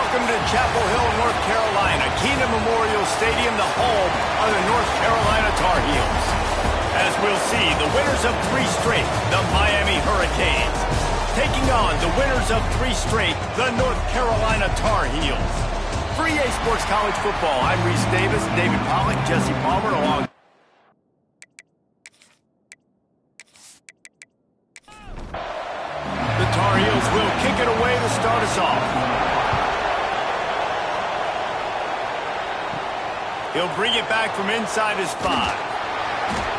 Welcome to Chapel Hill, North Carolina, Keenan Memorial Stadium, the home of the North Carolina Tar Heels. As we'll see, the winners of 3 straight, the Miami Hurricanes, taking on the winners of 3 straight, the North Carolina Tar Heels. For EA Sports College Football, I'm Reese Davis, David Pollack, Jesse Palmer, along. The Tar Heels will kick it away to start us off. He'll bring it back from inside his 5.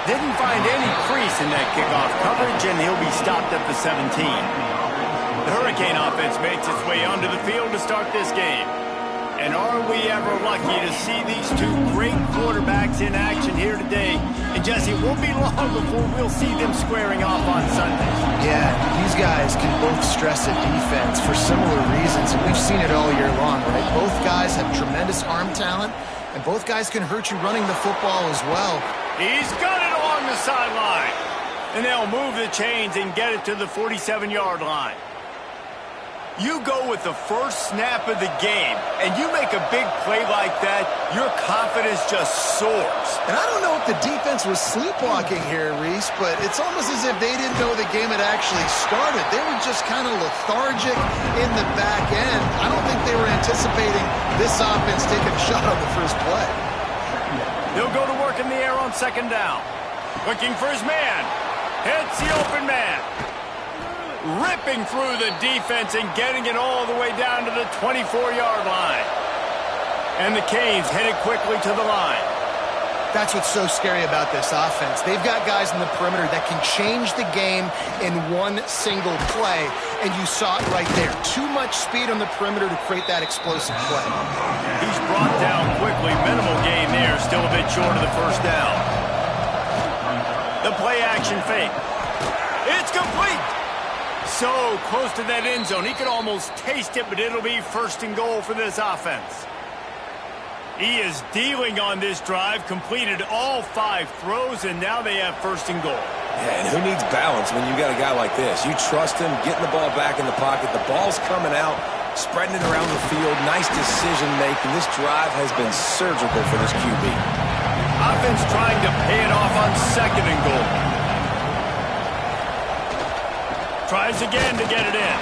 Didn't find any crease in that kickoff coverage, and he'll be stopped at the 17. The Hurricane offense makes its way onto the field to start this game. And are we ever lucky to see these 2 great quarterbacks in action here today? And Jesse, it won't be long before we'll see them squaring off on Sunday. Yeah, these guys can both stress a defense for similar reasons, and we've seen it all year long, right? Both guys have tremendous arm talent, and both guys can hurt you running the football as well. He's got it along the sideline. And they'll move the chains and get it to the 47-yard line. You go with the first snap of the game, and you make a big play like that, your confidence just soars. And I don't know if the defense was sleepwalking here, Reese, but it's almost as if they didn't know the game had actually started. They were just kind of lethargic in the back end. I don't think they were anticipating this offense taking a shot on the first play. He'll go to work in the air on 2nd down. Looking for his man. Hits the open man. Ripping through the defense and getting it all the way down to the 24-yard line. And the Canes headed quickly to the line. That's what's so scary about this offense. They've got guys in the perimeter that can change the game in one single play, and you saw it right there. Too much speed on the perimeter to create that explosive play. He's brought down quickly. Minimal gain there. Still a bit short of the first down. The play action fake. It's complete. So close to that end zone. He could almost taste it, but it'll be 1st and goal for this offense. He is dealing on this drive, completed all 5 throws, and now they have 1st and goal. Yeah, and who needs balance when you got a guy like this? You trust him, getting the ball back in the pocket. The ball's coming out, spreading it around the field. Nice decision-making. This drive has been surgical for this QB. Offense trying to pay it off on 2nd and goal. Tries again to get it in.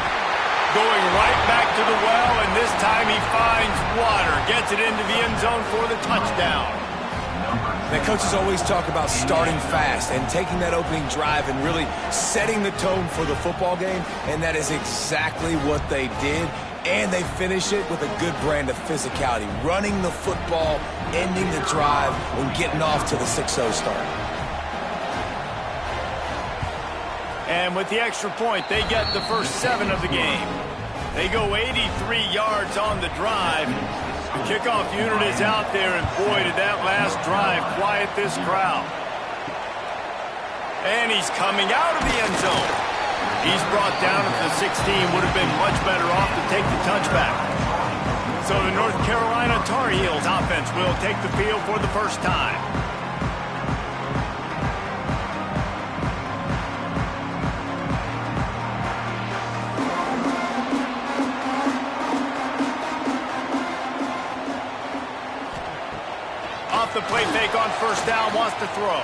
Going right back to the well, and this time he finds water. Gets it into the end zone for the touchdown. Now, coaches always talk about starting fast and taking that opening drive and really setting the tone for the football game, and that is exactly what they did. And they finish it with a good brand of physicality. Running the football, ending the drive, and getting off to the 6-0 start. And with the extra point, they get the first 7 of the game. They go 83 yards on the drive. The kickoff unit is out there, and boy, did that last drive quiet this crowd. And he's coming out of the end zone. He's brought down at the 16. Would have been much better off to take the touchback. So the North Carolina Tar Heels offense will take the field for the first time. Off the play fake on 1st down, wants to throw.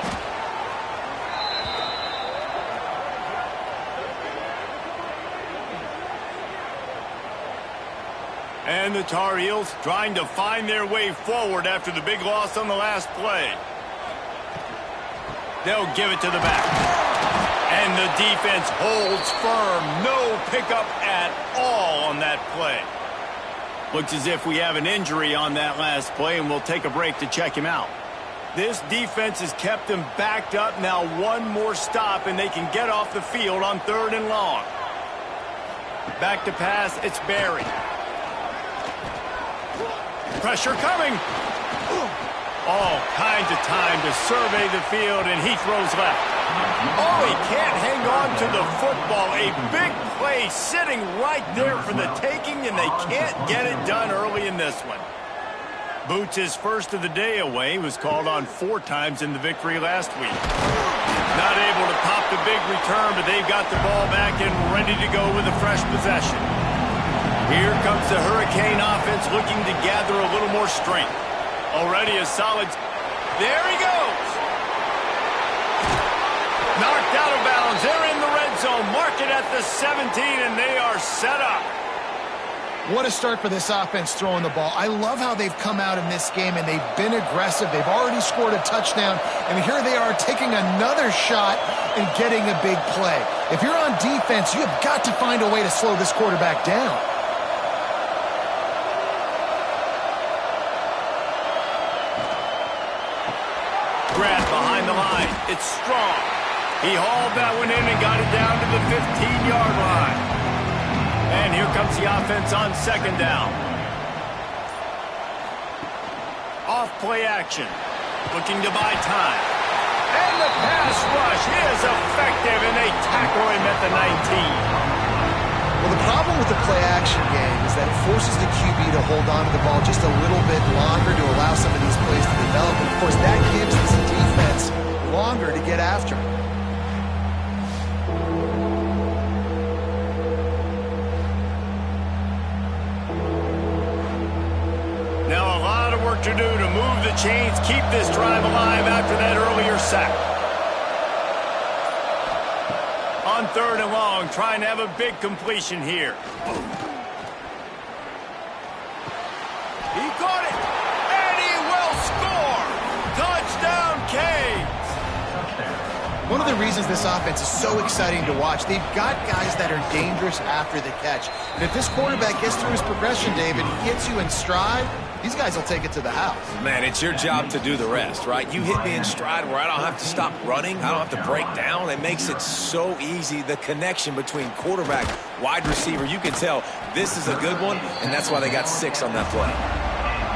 And the Tar Heels trying to find their way forward after the big loss on the last play. They'll give it to the back. And the defense holds firm. No pickup at all on that play. Looks as if we have an injury on that last play, and we'll take a break to check him out. This defense has kept them backed up. Now 1 more stop, and they can get off the field on 3rd and long. Back to pass, it's Barry. Pressure coming. All kinds of time to survey the field, and he throws left. Oh, he can't hang on to the football. A big play sitting right there for the taking, and they can't get it done early in this one. Boots, his first of the day away, was called on 4 times in the victory last week. Not able to pop the big return, but they've got the ball back and ready to go with a fresh possession. Here comes the Hurricane offense looking to gather a little more strength. Already a solid... There he goes! Knocked out of bounds. They're in the red zone. Mark it at the 17, and they are set up. What a start for this offense throwing the ball. I love how they've come out in this game, and they've been aggressive. They've already scored a touchdown, and here they are taking another shot and getting a big play. If you're on defense, you have got to find a way to slow this quarterback down. Grab behind the line. It's strong. He hauled that one in and got it down to the 15-yard line. And here comes the offense on second down. Off play action. Looking to buy time. And the pass rush is effective, and they tackle him at the 19. Well, the problem with the play action game is that it forces the QB to hold on to the ball just a little bit longer to allow some of these plays to develop. And, of course, that gives this defense longer to get after. Now a lot of work to do to move the chains, keep this drive alive after that earlier sack. On third and long, trying to have a big completion here. He caught it, and he will score! Touchdown, Canes! One of the reasons this offense is so exciting to watch, they've got guys that are dangerous after the catch. And if this quarterback gets through his progression, David, he gets you in stride, these guys will take it to the house. Man, it's your job to do the rest, right? You hit me in stride where I don't have to stop running. I don't have to break down. It makes it so easy, the connection between quarterback, wide receiver. You can tell this is a good one, and that's why they got 6 on that play.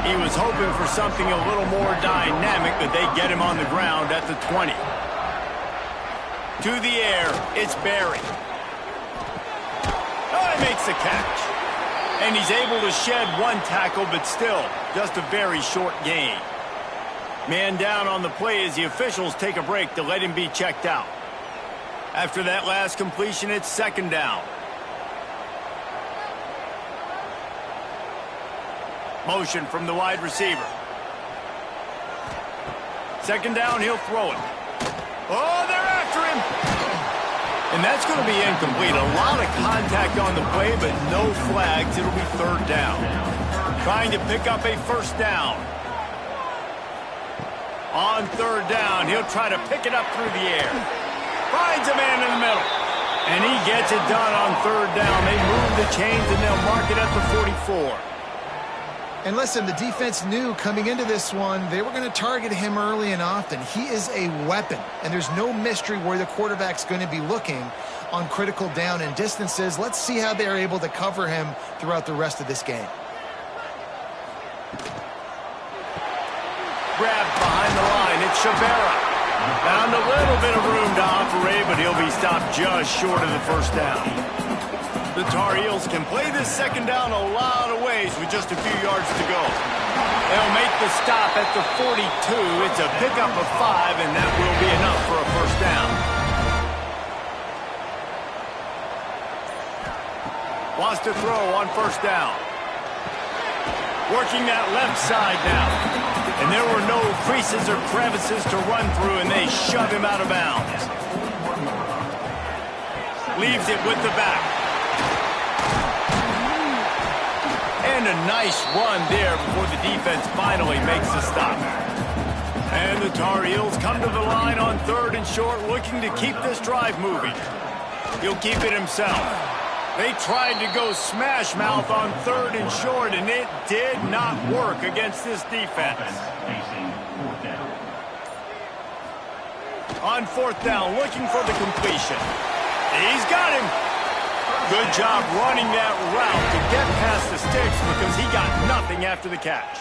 He was hoping for something a little more dynamic, but they get him on the ground at the 20. To the air, it's Barry. Oh, he makes the catch. And he's able to shed one tackle, but still, just a very short gain. Man down on the play as the officials take a break to let him be checked out. After that last completion, it's second down. Motion from the wide receiver. Second down, he'll throw it. Oh, they're after him. And that's going to be incomplete. A lot of contact on the play, but no flags. It'll be third down. Trying to pick up a first down. On third down, he'll try to pick it up through the air. Finds a man in the middle. And he gets it done on third down. They move the chains, and they'll mark it at the 44. And listen, the defense knew coming into this one, they were going to target him early and often. He is a weapon, and there's no mystery where the quarterback's going to be looking on critical down and distances. Let's see how they're able to cover him throughout the rest of this game. Grabbed behind the line, it's Shavera. Found a little bit of room to operate, but he'll be stopped just short of the first down. The Tar Heels can play this second down a lot of ways with just a few yards to go. They'll make the stop at the 42. It's a pickup of 5, and that will be enough for a first down. Wants to throw on first down. Working that left side now. And there were no creases or crevices to run through, and they shove him out of bounds. Leaves it with the back. And a nice run there before the defense finally makes the stop. And the Tar Heels come to the line on third and short, looking to keep this drive moving. He'll keep it himself. They tried to go smash mouth on third and short, and it did not work against this defense. On fourth down, looking for the completion. He's got him. Good job running that route to get past the sticks because he got nothing after the catch.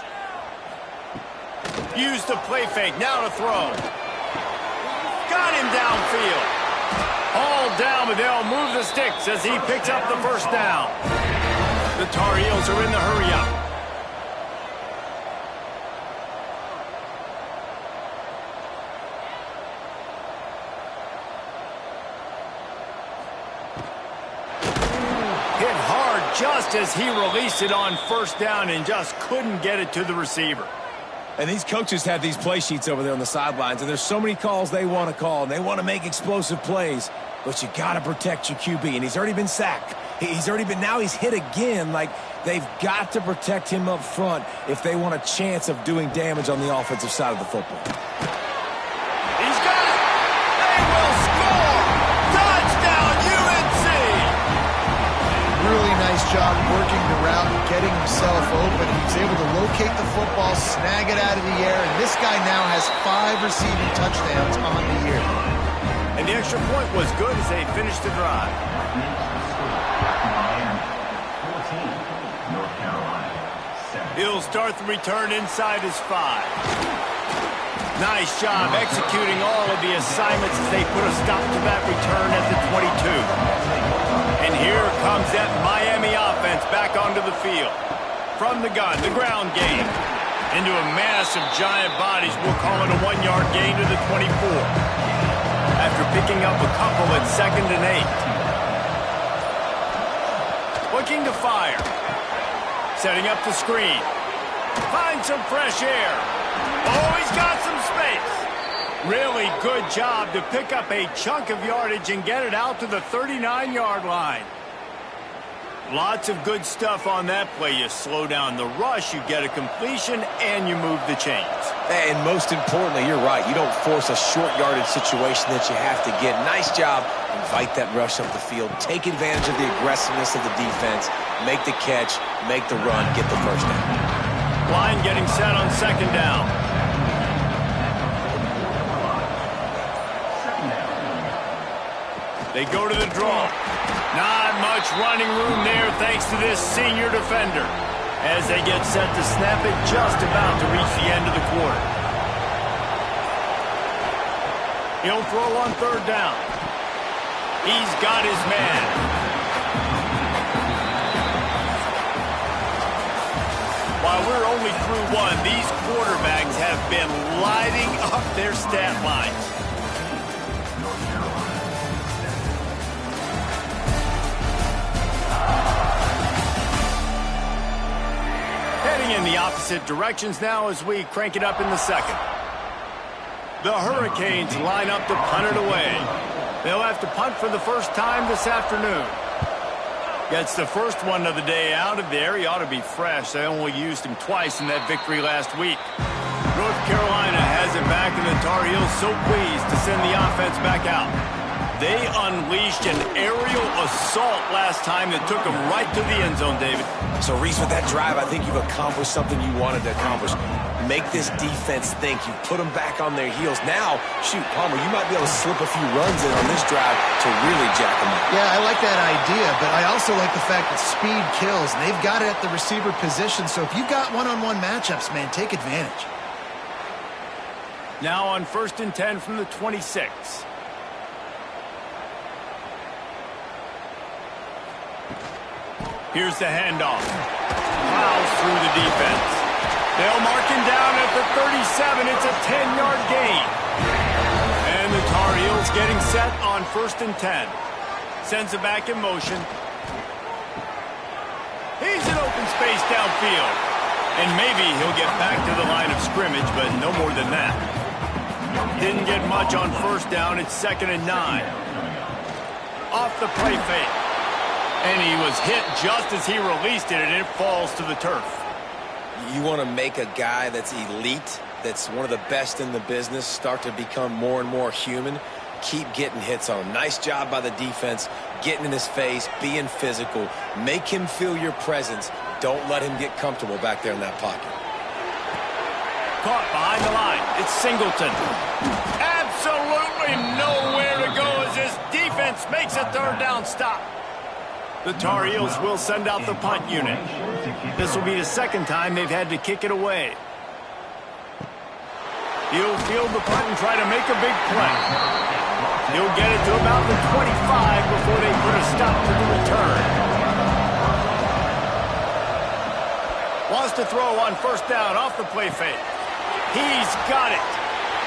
Used the play fake, now to throw. Got him downfield. All down, but they'll move the sticks as he picks up the first down. The Tar Heels are in the hurry up. just as he released it on first down and just couldn't get it to the receiver. And these coaches have these play sheets over there on the sidelines, and there's so many calls they want to call, and they want to make explosive plays. But you got to protect your QB, and he's already been sacked. Now he's hit again. Like, they've got to protect him up front if they want a chance of doing damage on the offensive side of the football. He's got it. They will score. Touchdown, UNC. Really nice job working the route and getting himself open. He was able to locate the football, snag it out of the air, and this guy now has 5 receiving touchdowns on the year. And the extra point was good as they finished the drive. He'll start the return inside his 5. Nice job executing all of the assignments as they put a stop to that return at the 22. And here comes that Miami offense back onto the field. From the gun, the ground game. Into a mass of giant bodies, we'll call it a 1-yard gain to the 24. After picking up a couple at 2nd and 8. Looking to fire. Setting up the screen. Find some fresh air. Oh, he's got some space. Really good job to pick up a chunk of yardage and get it out to the 39-yard line. Lots of good stuff on that play. You slow down the rush, you get a completion, and you move the chains. And most importantly, you're right. You don't force a short yardage situation that you have to get. Nice job. Invite that rush up the field. Take advantage of the aggressiveness of the defense. Make the catch. Make the run. Get the first down. Line getting set on 2nd down. They go to the draw. Not much running room there thanks to this senior defender. As they get set to snap it, just about to reach the end of the quarter. He'll throw on 3rd down. He's got his man. While we're only through 1, these quarterbacks have been lighting up their stat lines. Heading in the opposite directions now as we crank it up in the 2nd. The Hurricanes line up to punt it away. They'll have to punt for the first time this afternoon. Gets the first one of the day out of there. He ought to be fresh. They only used him twice in that victory last week. North Carolina has it back, and the Tar Heels so pleased to send the offense back out. They unleashed an aerial assault last time that took them right to the end zone, David. So, Reese, with that drive, I think you've accomplished something you wanted to accomplish. Make this defense think. You put them back on their heels. Now, shoot, Palmer, you might be able to slip a few runs in on this drive to really jack them up. Yeah, I like that idea, but I also like the fact that speed kills, and they've got it at the receiver position. So if you've got one-on-one matchups, man, take advantage. Now on 1st and 10 from the 26. Here's the handoff. Plows through the defense. They'll mark him down at the 37. It's a 10-yard gain. And the Tar Heels getting set on 1st and 10. Sends it back in motion. He's in open space downfield. And maybe he'll get back to the line of scrimmage, but no more than that. Didn't get much on 1st down. It's 2nd and 9. Off the play fake. And he was hit just as he released it, and it falls to the turf. You want to make a guy that's elite, that's one of the best in the business, start to become more and more human. Keep getting hits on him. Nice job by the defense, getting in his face, being physical. Make him feel your presence. Don't let him get comfortable back there in that pocket. Caught behind the line. It's Singleton. Absolutely nowhere to go as this defense makes a 3rd down stop. The Tar Heels will send out the punt unit. This will be the 2nd time they've had to kick it away. He'll field the punt and try to make a big play. He'll get it to about the 25 before they put a stop to the return. Wants to throw on 1st down off the play fake. He's got it.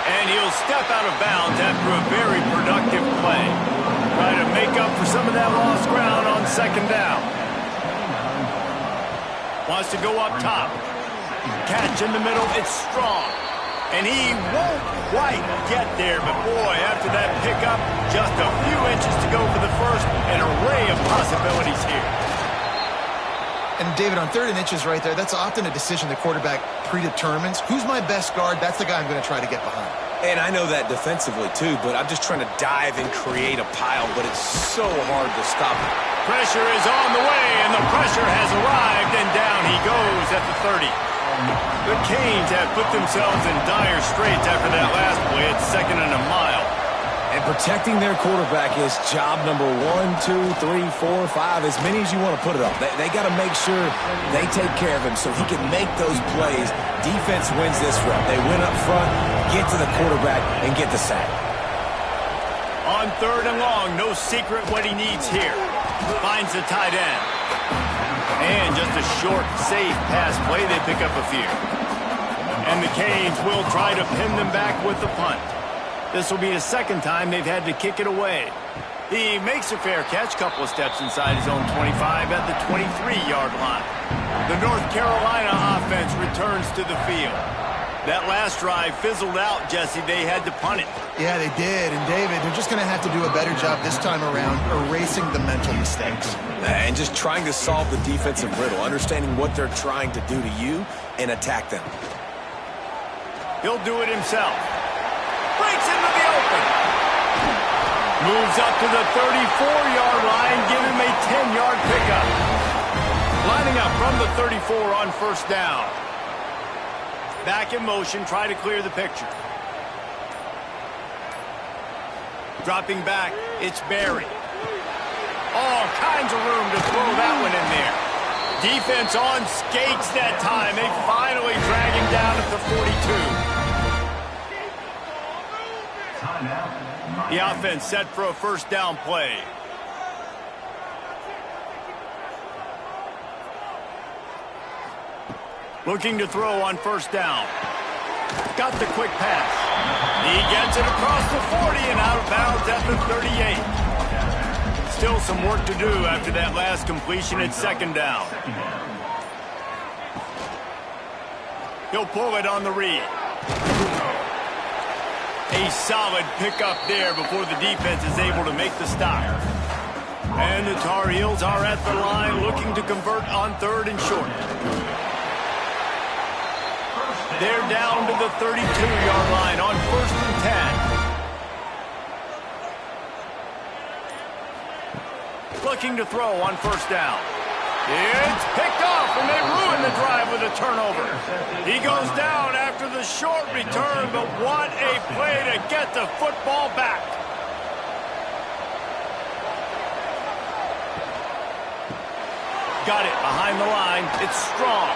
And he'll step out of bounds after a very productive play. Try to make up for some of that lost ground on 2nd down. Wants to go up top. Catch in the middle. It's strong. And he won't quite get there. But, boy, after that pickup, just a few inches to go for the first. An array of possibilities here. And, David, on 3rd and inches right there, that's often a decision the quarterback predetermines. Who's my best guard? That's the guy I'm going to try to get behind. And I know that defensively, too, but I'm just trying to dive and create a pile, but it's so hard to stop it. Pressure is on the way, and the pressure has arrived, and down he goes at the 30. The Canes have put themselves in dire straits after that last play at 2nd and a mile. And protecting their quarterback is job number 1, 2, 3, 4, 5, as many as you want to put it up. They got to make sure they take care of him so he can make those plays. Defense wins this rep. They win up front, get to the quarterback, and get the sack. On 3rd and long, no secret what he needs here. Finds the tight end. And just a short, safe pass play. They pick up a few. And the Canes will try to pin them back with the punt. This will be the 2nd time they've had to kick it away. He makes a fair catch, couple of steps inside his own 25 at the 23-yard line. The North Carolina offense returns to the field. That last drive fizzled out, Jesse. They had to punt it. Yeah, they did. And, David, they're just going to have to do a better job this time around erasing the mental mistakes. And just trying to solve the defensive riddle, understanding what they're trying to do to you and attack them. He'll do it himself. Breaks into the open. Moves up to the 34-yard line, give him a 10-yard pickup. Lining up from the 34 on 1st down. Back in motion, try to clear the picture. Dropping back, it's Barry. All kinds of room to throw that one in there. Defense on skates that time. They finally drag him down at the 42. The offense set for a 1st down play. Looking to throw on 1st down. Got the quick pass. He gets it across the 40 and out of bounds at the 38. Still some work to do after that last completion at 2nd down. He'll pull it on the read. A solid pickup there before the defense is able to make the stop. And the Tar Heels are at the line looking to convert on 3rd and short. They're down to the 32-yard line on 1st and 10. Looking to throw on 1st down. It's picked off, and they ruin the drive with a turnover. He goes down after the short return, but what a play to get the football back. Got it behind the line. It's strong.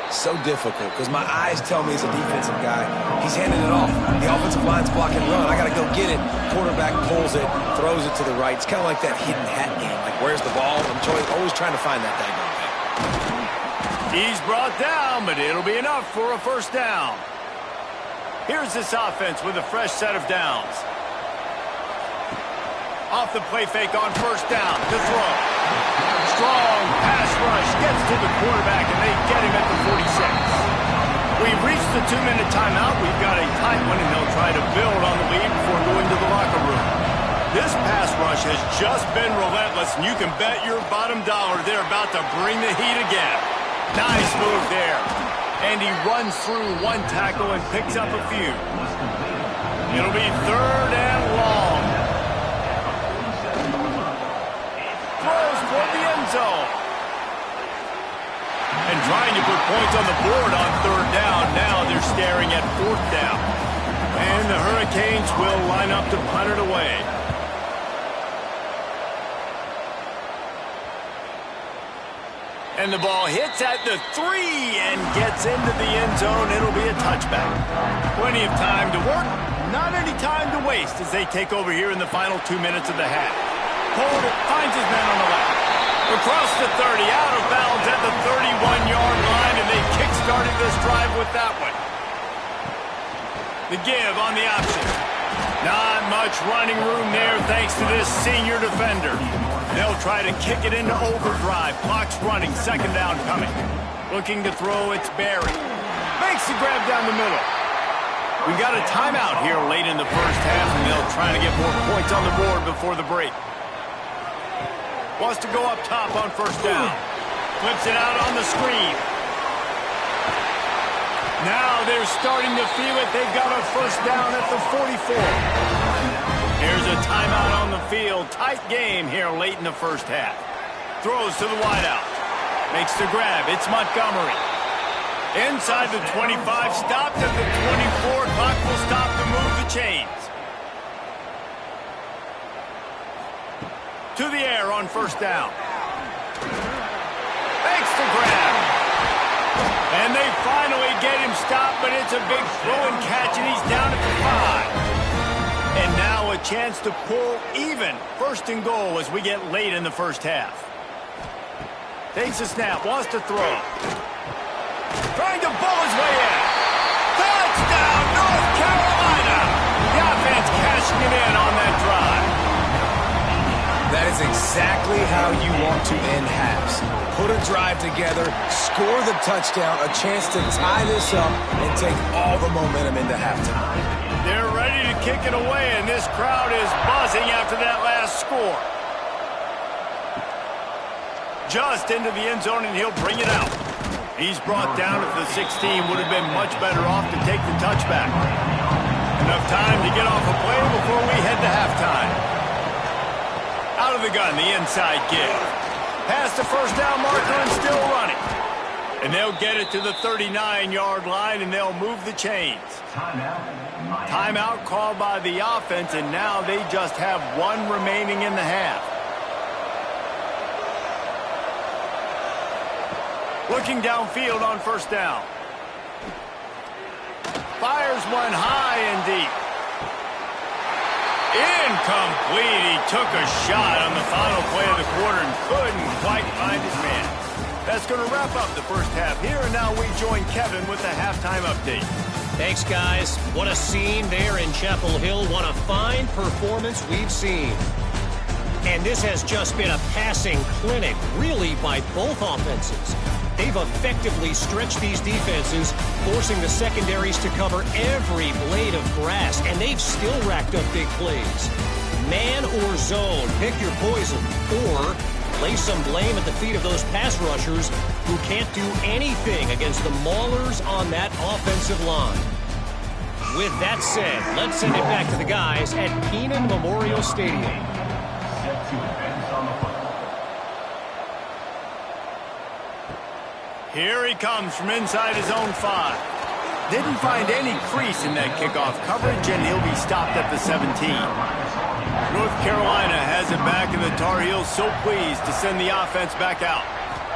So difficult because my eyes tell me as a defensive guy, he's handing it off. The offensive line's blocking run. I got to go get it. Quarterback pulls it, throws it to the right. It's kind of like that hidden hat game. Like, where's the ball? I'm always trying to find that daggone thing. He's brought down, but it'll be enough for a 1st down. Here's this offense with a fresh set of downs. Off the play fake on 1st down to throw. Strong pass rush gets to the quarterback, and they get him at the 46. We've reached the 2-minute timeout. We've got a tight one, and they'll try to build on the lead before going to the locker room. This pass rush has just been relentless, and you can bet your bottom dollar they're about to bring the heat again. Nice move there. And he runs through one tackle and picks up a few. It'll be 3rd and long. Throws for the end zone. And trying to put points on the board on 3rd down. Now they're staring at 4th down. And the Hurricanes will line up to punt it away. And the ball hits at the 3 and gets into the end zone. It'll be a touchback. Plenty of time to work. Not any time to waste as they take over here in the final 2 minutes of the half. Pollard finds his man on the left. Across the 30, out of bounds at the 31-yard line, and they kick-started this drive with that one. The give on the option. Not much running room there thanks to this senior defender. They'll try to kick it into overdrive. Clock's running. Second down coming. Looking to throw, it's Barry. Makes the grab down the middle. We got a timeout here late in the first half, and they'll try to get more points on the board before the break. Wants to go up top on first down. Flips it out on the screen. Now they're starting to feel it. They've got a first down at the 44. Here's a timeout on the field. Tight game here late in the first half. Throws to the wideout. Makes the grab. It's Montgomery. Inside the 25. Stopped at the 24. Clock will stop to move the chains. To the air on first down. Makes the grab. And they finally get him stopped, but it's a big throw and catch, and he's down at the 5. And now a chance to pull even. First and goal as we get late in the first half. Takes a snap, wants to throw. Trying to bull his way in. Touchdown, North Carolina! The offense cashing it in on that drive. That is exactly how you want to end halves. Put a drive together, score the touchdown, a chance to tie this up, and take all the momentum into halftime. They're ready to kick it away, and this crowd is buzzing after that last score. Just into the end zone, and he'll bring it out. He's brought down at the 16. Would have been much better off to take the touchback. Enough time to get off a play before we head to halftime. Out of the gun, the inside give. Past the first down marker and still running. And they'll get it to the 39-yard line, and they'll move the chains. Timeout called by the offense, and now they just have one remaining in the half. Looking downfield on first down. Fires one high and deep. Incomplete. He took a shot on the final play of the quarter and couldn't quite find his man. That's going to wrap up the first half here, and now we join Kevin with the halftime update. Thanks, guys. What a scene there in Chapel Hill. What a fine performance we've seen. And this has just been a passing clinic, really, by both offenses. They've effectively stretched these defenses, forcing the secondaries to cover every blade of grass, and they've still racked up big plays. Man or zone, pick your poison, or lay some blame at the feet of those pass rushers who can't do anything against the maulers on that offensive line. With that said, let's send it back to the guys at Kenan Memorial Stadium. Here he comes from inside his own 5. Didn't find any crease in that kickoff coverage, and he'll be stopped at the 17. North Carolina has it back, and the Tar Heels so pleased to send the offense back out.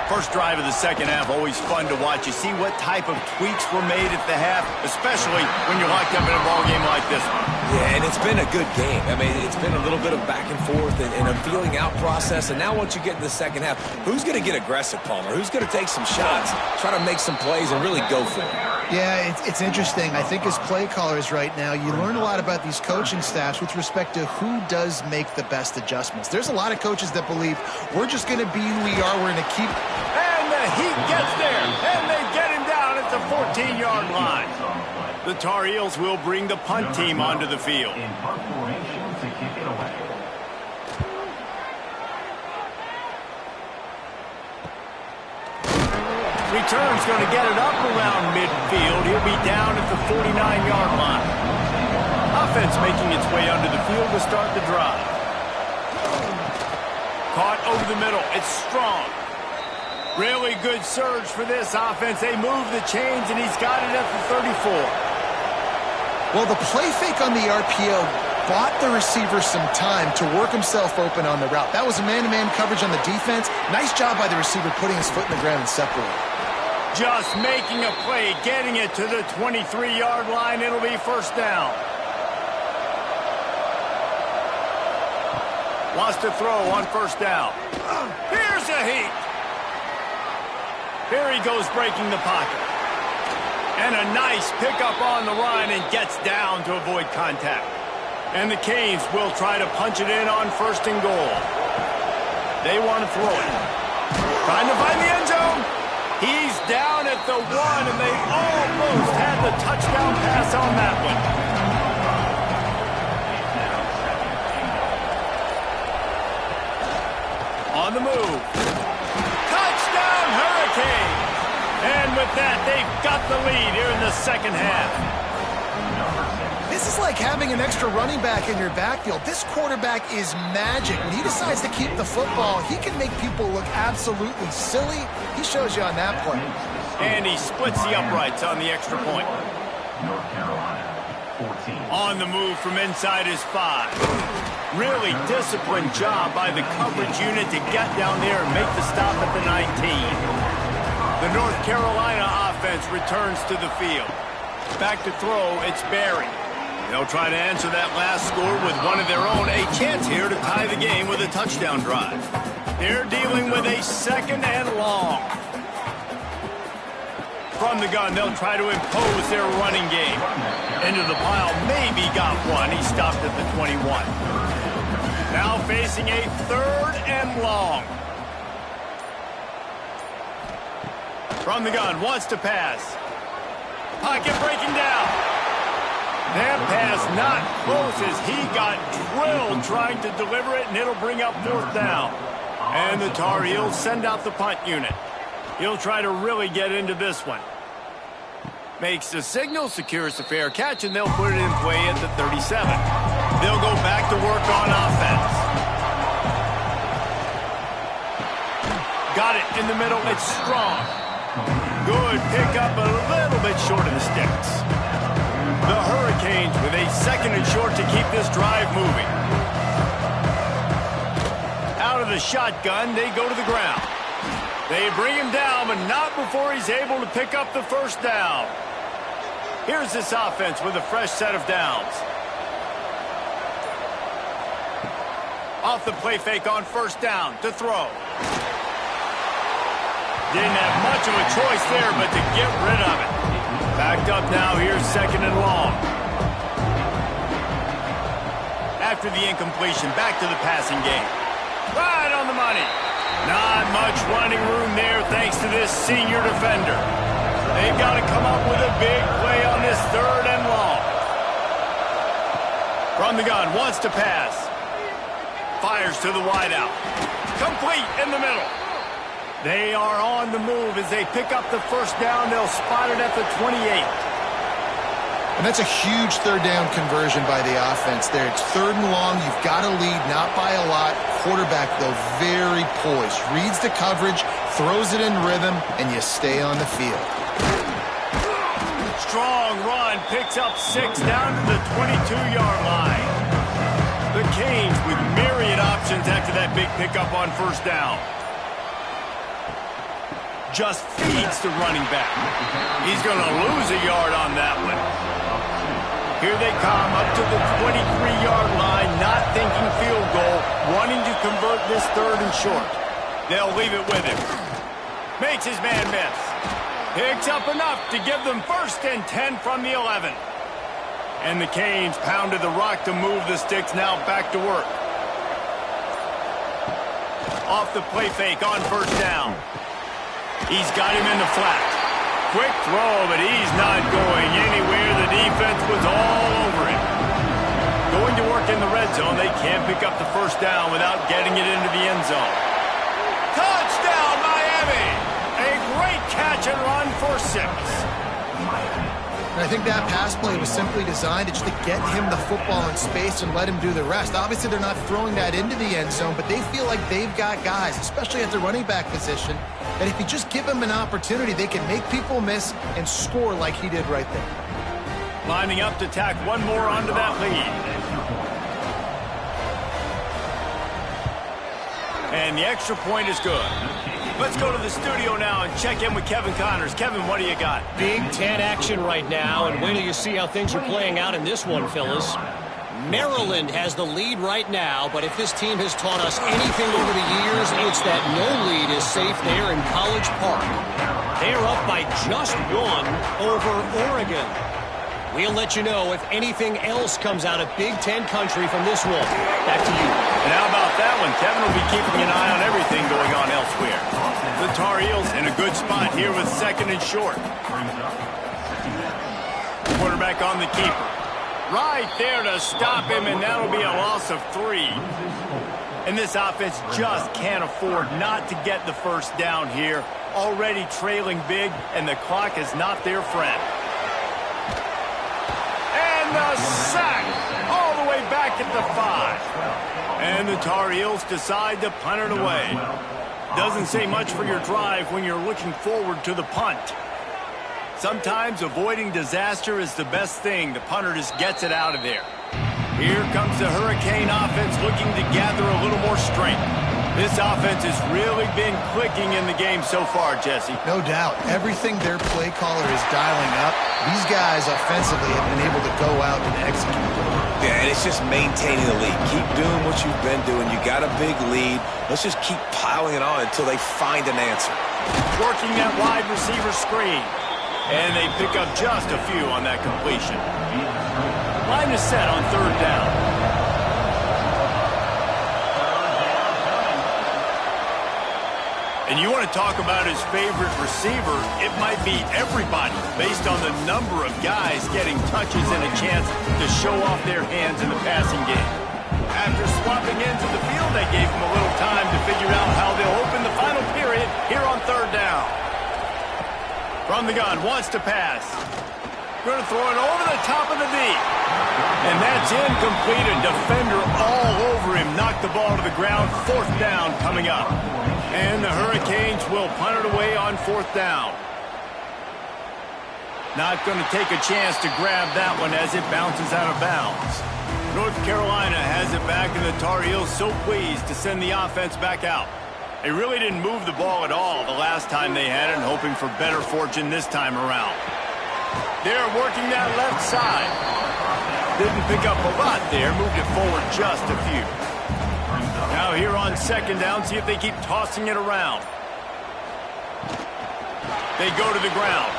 First drive of the second half, always fun to watch. You see what type of tweaks were made at the half, especially when you're locked up in a ball game like this one. Yeah, and it's been a good game. I mean, it's been a little bit of back and forth and a feeling out process. And now once you get in the second half, who's going to get aggressive, Palmer? Who's going to take some shots, try to make some plays, and really go for it? Yeah, it's interesting. I think as play callers right now, you learn a lot about these coaching staffs with respect to who does make the best adjustments. There's a lot of coaches that believe we're just going to be who we are. We're going to keep... And the Heat gets there, and they get him down at the 14-yard line. The Tar Heels will bring the punt team onto the field. Return's going to get it up around midfield. He'll be down at the 49-yard line. Offense making its way onto the field to start the drive. Caught over the middle. It's Strong. Really good surge for this offense. They move the chains, and he's got it at the 34. Well, the play fake on the RPO bought the receiver some time to work himself open on the route. That was a man-to-man coverage on the defense. Nice job by the receiver putting his foot in the ground and separating. Just making a play, getting it to the 23-yard line. It'll be first down. Wants to throw on first down. Here's a Heat. Here he goes breaking the pocket. And a nice pickup on the run and gets down to avoid contact. And the Canes will try to punch it in on first and goal. They want to throw it. Trying to find the end zone. He's down at the 1, and they almost had the touchdown pass on that one. On the move. Touchdown, Hurricane! And with that, they've got the lead here in the second half. This is like having an extra running back in your backfield. This quarterback is magic. When he decides to keep the football, he can make people look absolutely silly. He shows you on that play. And he splits the uprights on the extra point. North Carolina, 14. On the move from inside his 5. Really disciplined job by the coverage unit to get down there and make the stop at the 19. The North Carolina offense returns to the field. Back to throw, it's Barry. They'll try to answer that last score with one of their own. A chance here to tie the game with a touchdown drive. They're dealing with a 2nd and long. From the gun, they'll try to impose their running game. Into the pile, maybe got one. He stopped at the 21. Now facing a 3rd and long. From the gun, wants to pass. Pocket breaking down. That pass not close as he got drilled trying to deliver it, and it'll bring up 4th down. And the Tar Heels send out the punt unit. He'll try to really get into this one. Makes the signal, secures the fair catch, and they'll put it in play at the 37. They'll go back to work on offense. Got it in the middle. It's strong. Good pickup, a little bit short of the sticks. The Hurricanes with a 2nd and short to keep this drive moving. Out of the shotgun, they go to the ground. They bring him down, but not before he's able to pick up the 1st down. Here's this offense with a fresh set of downs. Off the play fake on 1st down to throw. Didn't have much of a choice there, but to get rid of it. Backed up now, here's 2nd and long. After the incompletion, back to the passing game. Right on the money. Not much running room there thanks to this senior defender. They've got to come up with a big play on this 3rd and long. From the gun, wants to pass. Fires to the wideout. Complete in the middle. They are on the move as they pick up the 1st down. They'll spot it at the 28. And that's a huge 3rd down conversion by the offense there. It's 3rd and long. You've got to lead, not by a lot. Quarterback, though, very poised. Reads the coverage, throws it in rhythm, and you stay on the field. Strong run, picks up 6 down to the 22-yard line. The Canes with myriad options after that big pickup on 1st down. Just feeds the running back. He's going to lose a yard on that one. Here they come up to the 23-yard line, not thinking field goal, wanting to convert this 3rd and short. They'll leave it with him. Makes his man miss. Picks up enough to give them 1st and 10 from the 11. And the Canes pounded the rock to move the sticks, now back to work. Off the play fake on 1st down. He's got him in the flat. Quick throw, but he's not going anywhere. The defense was all over him. Going to work in the red zone. They can't pick up the 1st down without getting it into the end zone. Touchdown, Miami! A great catch and run for 6. And I think that pass play was simply designed just to get him the football in space and let him do the rest. Obviously, they're not throwing that into the end zone, but they feel like they've got guys, especially at the running back position, that if you just give them an opportunity, they can make people miss and score like he did right there. Lining up to tack one more onto that lead. And the extra point is good. Let's go to the studio now and check in with Kevin Connors. Kevin, what do you got? Big Ten action right now, and wait till you see how things are playing out in this one, Phyllis. Maryland has the lead right now, but if this team has taught us anything over the years, it's that no lead is safe there in College Park. They're up by just 1 over Oregon. We'll let you know if anything else comes out of Big Ten country from this one. Back to you. And how about that one? Kevin will be keeping an eye on everything going on elsewhere. The Tar Heels in a good spot here with 2nd and short. Quarterback on the keeper. Right there to stop him, and that'll be a loss of 3. And this offense just can't afford not to get the first down here. Already trailing big, and the clock is not their friend. And the sack all the way back at the 5. And the Tar Heels decide to punt it away. Doesn't say much for your drive when you're looking forward to the punt. Sometimes avoiding disaster is the best thing. The punter just gets it out of there. Here comes the Hurricane offense looking to gather a little more strength. This offense has really been clicking in the game so far, Jesse. No doubt. Everything their play caller is dialing up, these guys offensively have been able to go out and execute. Yeah, and it's just maintaining the lead. Keep doing what you've been doing. You got a big lead. Let's just keep piling it on until they find an answer. Working that wide receiver screen. And they pick up just a few on that completion. Line is set on 3rd down. And you want to talk about his favorite receiver, it might be everybody based on the number of guys getting touches and a chance to show off their hands in the passing game. After swapping into the field, they gave him a little time to figure out how they'll open the final period here on 3rd down. From the gun, wants to pass. Going to throw it over the top of the deep. And that's incomplete. A defender all over him. Knocked the ball to the ground. 4th down coming up. And the Hurricanes will punt it away on 4th down. Not going to take a chance to grab that one as it bounces out of bounds. North Carolina has it back, and the Tar Heels so pleased to send the offense back out. They really didn't move the ball at all the last time they had it, and hoping for better fortune this time around. They're working that left side. Didn't pick up a lot there, moved it forward just a few. Now here on 2nd down, see if they keep tossing it around. They go to the ground.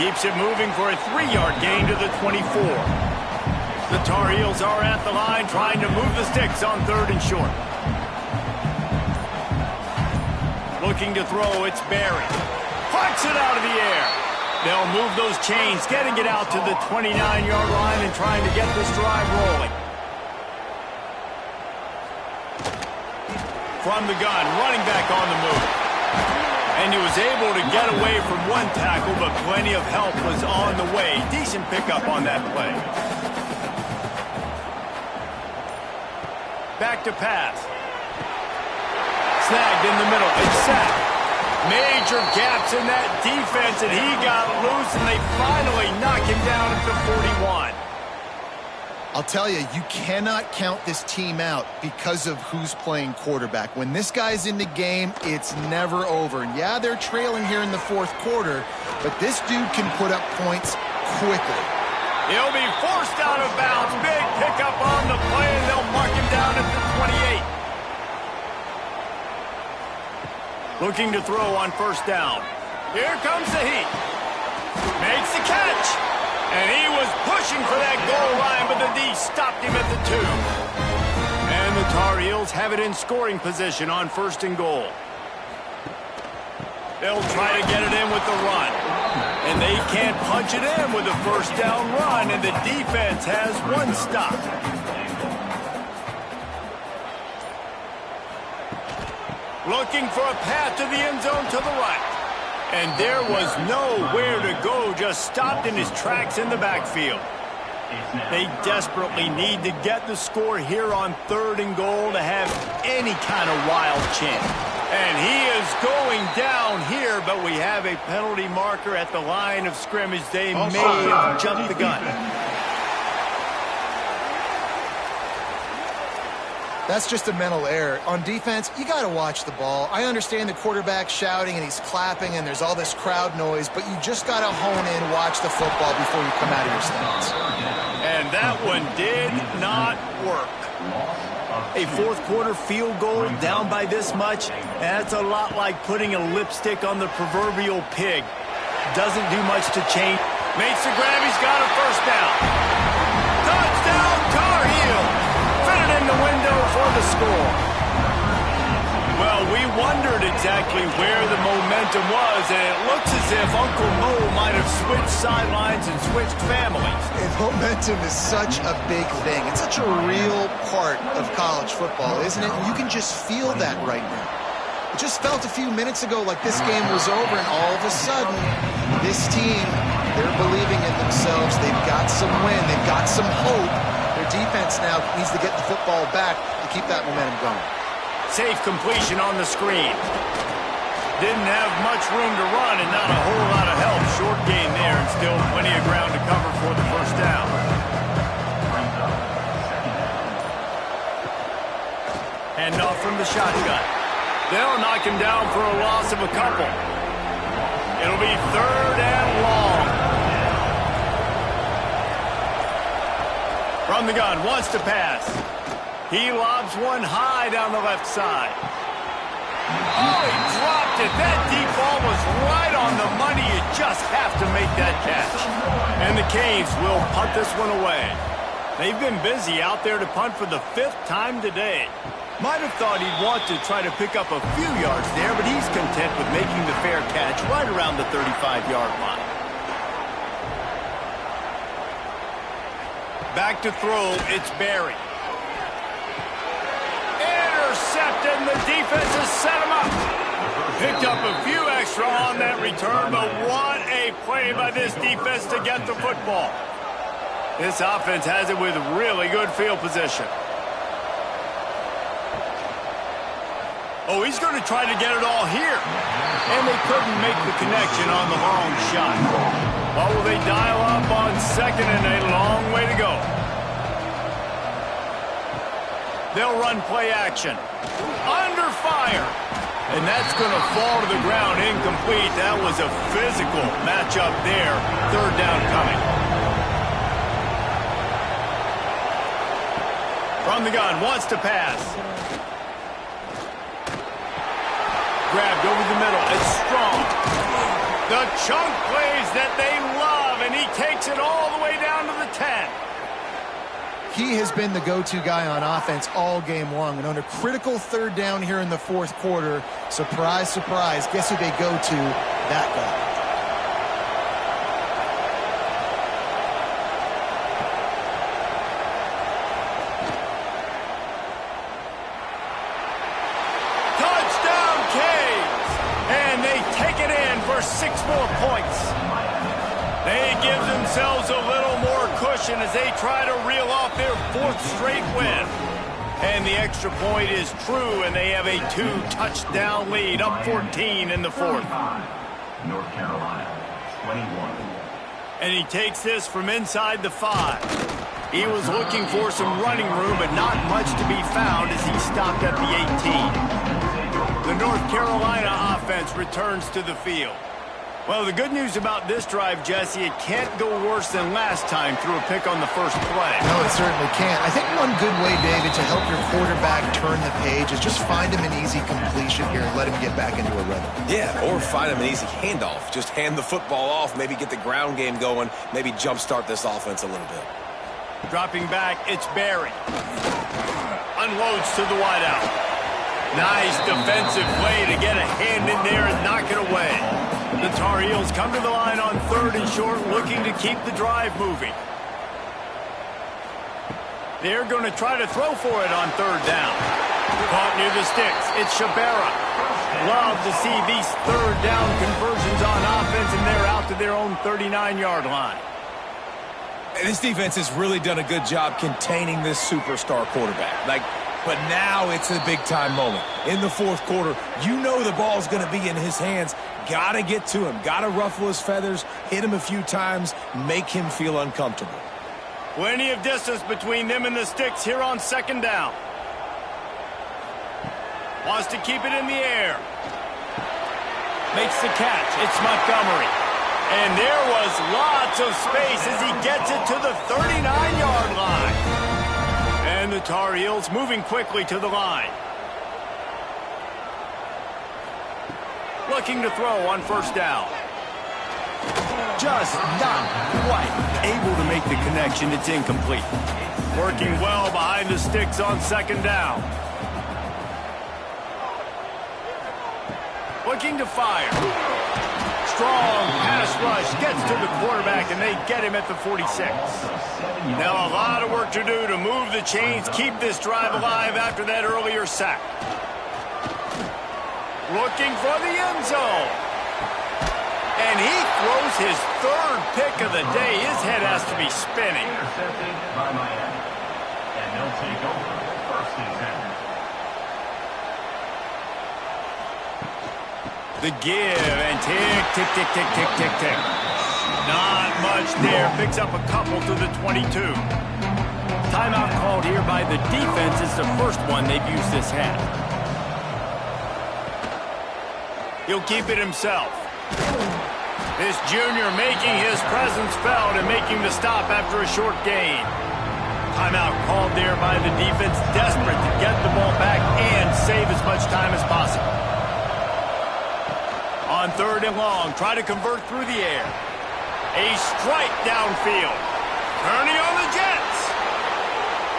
Keeps it moving for a 3-yard gain to the 24. The Tar Heels are at the line trying to move the sticks on 3rd and short. Looking to throw, it's Barry. Puts it out of the air. They'll move those chains, getting it out to the 29-yard line and trying to get this drive rolling. From the gun, running back on the move. And he was able to get away from one tackle, but plenty of help was on the way. Decent pickup on that play. Back to pass. Snagged in the middle. It's sacked. Major gaps in that defense, and he got loose, and they finally knock him down at the 41. I'll tell you, you cannot count this team out because of who's playing quarterback. When this guy's in the game, it's never over. And yeah, they're trailing here in the 4th quarter, but this dude can put up points quickly. He'll be forced out of bounds. Big pickup on the play, and they'll mark him down at the 28. Looking to throw on 1st down. Here comes the heat. Makes the catch. And he was pushing for that goal line, but the D stopped him at the 2. And the Tar Heels have it in scoring position on 1st and goal. They'll try to get it in with the run. And they can't punch it in with a 1st down run, and the defense has 1 stop. Looking for a path to the end zone to the right. And there was nowhere to go, just stopped in his tracks in the backfield. They desperately need to get the score here on 3rd and goal to have any kind of wild chance. And he is going down here, but we have a penalty marker at the line of scrimmage. They may have jumped the gun. That's just a mental error. On defense, you got to watch the ball. I understand the quarterback shouting and he's clapping and there's all this crowd noise, but you just got to hone in, watch the football before you come out of your stance. And that one did not work. A 4th quarter field goal down by this much, that's a lot like putting a lipstick on the proverbial pig. Doesn't do much to change. Makes the grab, he's got a 1st down. Touchdown, Tar Heels. it in the window for the score. Well, we wondered exactly where the momentum was, and it looks as if Uncle Mo might have switched sidelines and switched families. And momentum is such a big thing. It's such a real part of college football, isn't it? And you can just feel that right now. It just felt a few minutes ago like this game was over, and all of a sudden, this team, they're believing in themselves. They've got some win. They've got some hope. Their defense now needs to get the football back to keep that momentum going. Safe completion on the screen. Didn't have much room to run and not a whole lot of help. Short gain there and still plenty of ground to cover for the first down. Hand off from the shotgun. They'll knock him down for a loss of a couple. It'll be 3rd and long. From the gun, wants to pass. He lobs one high down the left side. Oh, he dropped it. That deep ball was right on the money. You just have to make that catch. And the Canes will punt this one away. They've been busy out there to punt for the 5th time today. Might have thought he'd want to try to pick up a few yards there, but he's content with making the fair catch right around the 35-yard line. Back to throw, it's Barry. Intercepted, and the defense has set him up. Picked up a few extra on that return, but what a play by this defense to get the football. This offense has it with really good field position. Oh, he's going to try to get it all here. And they couldn't make the connection on the long shot. What will they dial up on 2nd and a long way to go? They'll run play action. Under fire. And that's going to fall to the ground incomplete. That was a physical matchup there. 3rd down coming. From the gun, wants to pass. Grabbed over the middle. It's Strong. The chunk plays that they love, and he takes it all the way down to the 10. He has been the go-to guy on offense all game long. And on a critical 3rd down here in the 4th quarter, surprise, surprise, guess who they go to? That guy. Touchdown, Canes! And they take it in for 6 more points. They give themselves a little more cushion as they try to reel off their 4th straight win. And the extra point is true, and they have a 2-touchdown lead, up 14 in the 4th. North Carolina, 21. And he takes this from inside the 5. He was looking for some running room, but not much to be found as he stopped at the 18. The North Carolina offense returns to the field. Well, the good news about this drive, Jesse, it can't go worse than last time through a pick on the first play. No, it certainly can't. I think one good way, David, to help your quarterback turn the page is just find him an easy completion here and let him get back into a rhythm. Yeah, or find him an easy handoff. Just hand the football off, maybe get the ground game going, maybe jumpstart this offense a little bit. Dropping back, it's Barry. Unloads to the wideout. Nice defensive play to get a hand in there and knock it away. The Tar Heels come to the line on 3rd and short, looking to keep the drive moving. They're going to try to throw for it on 3rd down. Caught near the sticks. It's Shabera. Love to see these 3rd down conversions on offense, and they're out to their own 39-yard line. This defense has really done a good job containing this superstar quarterback. But now it's a big-time moment. In the 4th quarter, you know the ball's going to be in his hands. Got to get to him. Got to ruffle his feathers, hit him a few times, make him feel uncomfortable. Plenty of distance between them and the sticks here on 2nd down. Wants to keep it in the air. Makes the catch. It's Montgomery. And there was lots of space as he gets it to the 39-yard line. And the Tar Heels moving quickly to the line. Looking to throw on 1st down. Just not quite able to make the connection. It's incomplete. Working well behind the sticks on second down. Looking to fire. Strong pass rush gets to the quarterback, and they get him at the 46. Now a lot of work to do to move the chains, keep this drive alive after that earlier sack. Looking for the end zone. And he throws his third pick of the day. His head has to be spinning. Intercepted by Miami. And they'll take over first and 10. The give and tick, tick, tick, tick, tick, tick, tick. Not much there. Picks up a couple to the 22. Timeout called here by the defense. It's the first one they've used this half. He'll keep it himself. This junior making his presence felt and making the stop after a short gain. Timeout called there by the defense, desperate to get the ball back and save as much time as possible. On third and long, try to convert through the air. A strike downfield. Turning on the Jets.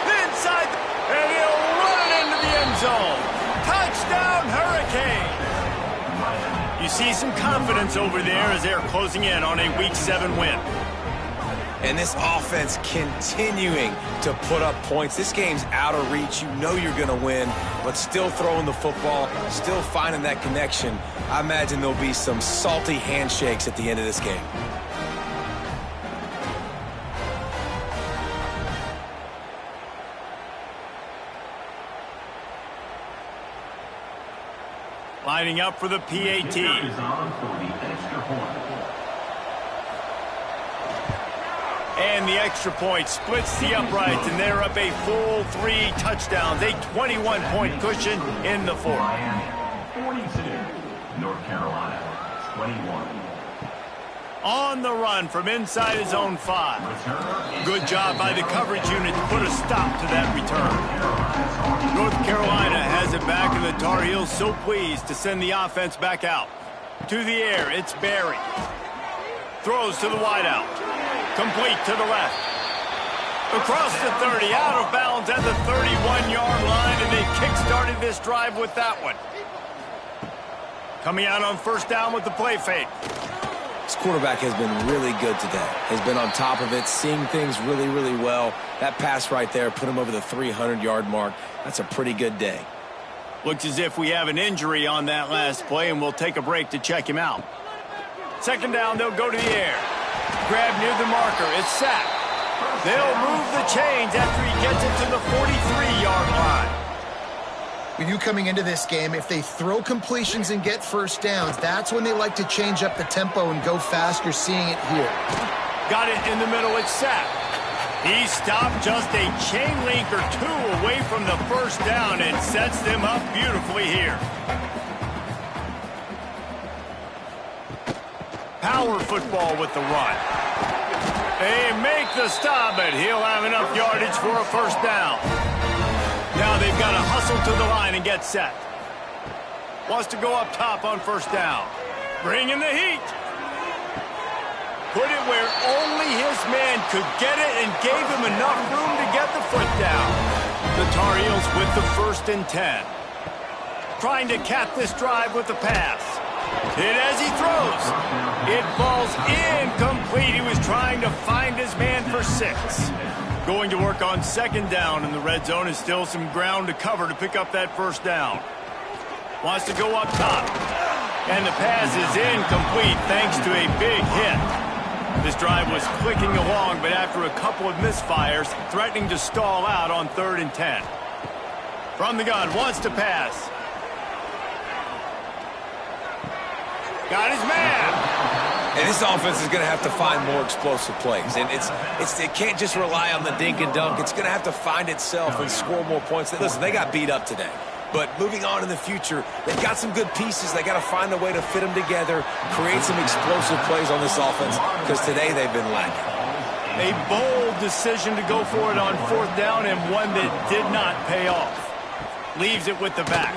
Inside, and he'll run it into the end zone. Touchdown, Hurricane. You see some confidence over there as they're closing in on a Week 7 win. And this offense continuing to put up points. This game's out of reach. You know you're going to win, but still throwing the football, still finding that connection. I imagine there'll be some salty handshakes at the end of this game. Lining up for the PAT. Is on for the extra point. And the extra point splits the uprights, and they're up a full 3 touchdowns. A 21-point cushion in the fourth. Miami, 42. North Carolina, 21. On the run from inside his own 5. Good job by the coverage unit to put a stop to that return. North Carolina has it back, and the Tar Heels so pleased to send the offense back out. To the air, it's Barry. Throws to the wideout. Complete to the left. Across the 30, out of bounds at the 31-yard line, and they kick-started this drive with that one. Coming out on first down with the play fake. This quarterback has been really good today. Has been on top of it, seeing things really, really well. That pass right there put him over the 300-yard mark. That's a pretty good day. Looks as if we have an injury on that last play, and we'll take a break to check him out. Second down, they'll go to the air. Grab near the marker. It's sacked. They'll move the chains after he gets it to the 43-yard line. When you coming into this game, if they throw completions and get first downs, that's when they like to change up the tempo and go faster, seeing it here. Got it in the middle, it's sacked. He stopped just a chain link or 2 away from the first down and sets them up beautifully here. Power football with the run. They make the stop, but he'll have enough yardage for a first down. Now they've got to hustle to the line and get set. Wants to go up top on first down. Bring in the heat. Put it where only his man could get it and gave him enough room to get the foot down. The Tar Heels with the 1st and 10. Trying to cap this drive with the pass. Hit as he throws. It falls incomplete. He was trying to find his man for 6. Going to work on second down in the red zone, is still some ground to cover to pick up that first down. Wants to go up top. And the pass is incomplete thanks to a big hit. This drive was clicking along, but after a couple of misfires, threatening to stall out on 3rd and 10. From the gun, wants to pass. Got his man. And this offense is going to have to find more explosive plays. And it can't just rely on the dink and dunk. It's going to have to find itself and score more points. Listen, they got beat up today. But moving on in the future, they've got some good pieces. They got to find a way to fit them together, create some explosive plays on this offense, because today they've been lacking. A bold decision to go for it on 4th down, and one that did not pay off. Leaves it with the back.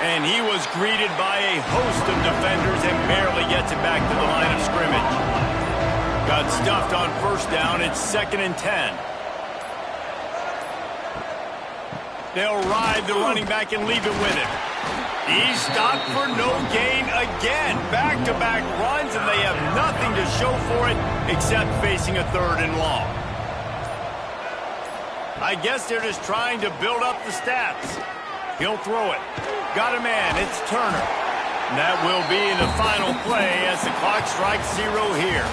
And he was greeted by a host of defenders and barely gets it back to the line of scrimmage. Got stuffed on first down. It's 2nd and 10. They'll ride the running back and leave it with him. He's stopped for no gain again. Back-to-back runs, and they have nothing to show for it except facing a 3rd and long. I guess they're just trying to build up the stats. He'll throw it. Got a man. It's Turner. And that will be the final play as the clock strikes 0 here.